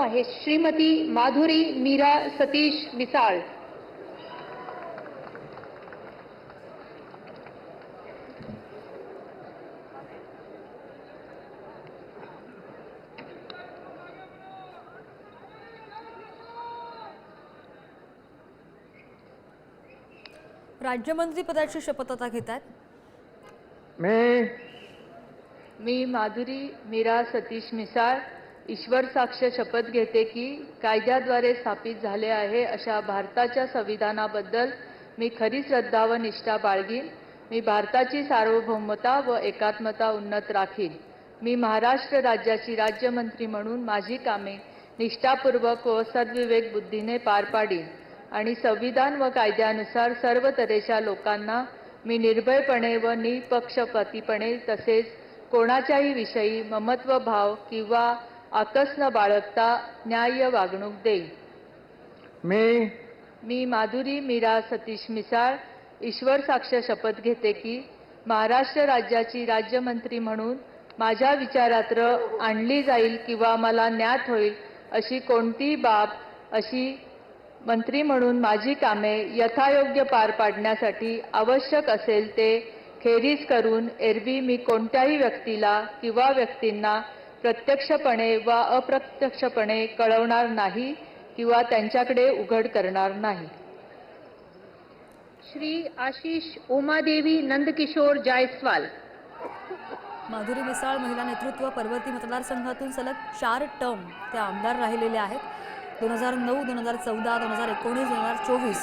आहे श्रीमती माधुरी मीरा सतीश मिसाळ। राज्यमंत्री पदाची शपथ आता घेतात। मी माधुरी मीरा सतीश मिसाळ ईश्वर साक्ष शपथ घेते की कायद्याद्वारे स्थापित झाले आहे अशा भारताच्या संविधानाबद्दल मी खरी श्रद्धा व निष्ठा बाळगीन। मी भारताची सार्वभौमता व एकात्मता उन्नत राखीन। मी महाराष्ट्र राज्याची राज्यमंत्री म्हणून माझी कामे निष्ठापूर्वक व सद्विवेक बुद्धीने पार पाडीन आणि संविधान व कायद्यानुसार सर्व तऱ्हेच्या लोकांना मी निर्भयपणे व निपक्षपातीपणे तसेच कोणाच्याही विषयी ममत्व भाव किंवा आकस न बाळगता न्याय्य वागणूक देईन। मी माधुरी मीरा सतीश मिसाळ ईश्वर साक्ष शपथ घेते की महाराष्ट्र राज्याची राज्यमंत्री म्हणून माझ्या विचारात आणली जाईल किंवा मला ज्ञात होईल अशी कोणतीही बाब अशी मंत्री म्हणून माझी कामे यथायोग्य पार पाडण्यासाठी आवश्यक असेल ते खेरीज करून एरवी मी कोणत्याही व्यक्तीला किंवा व्यक्तींना प्रत्यक्षपणे व अप्रत्यक्षपणे कळवणार नाही किंवा त्यांच्याकडे उघड करणार नाही। श्री आशीष उमादेवी नंदकिशोर जायसवाल। माधुरी मिसाळ महिला नेतृत्व पर्वती मतदारसंघातून सलग 4 टर्म त्या आमदार राहिलेल्या आहेत। 2009, 2014, 2019, 2024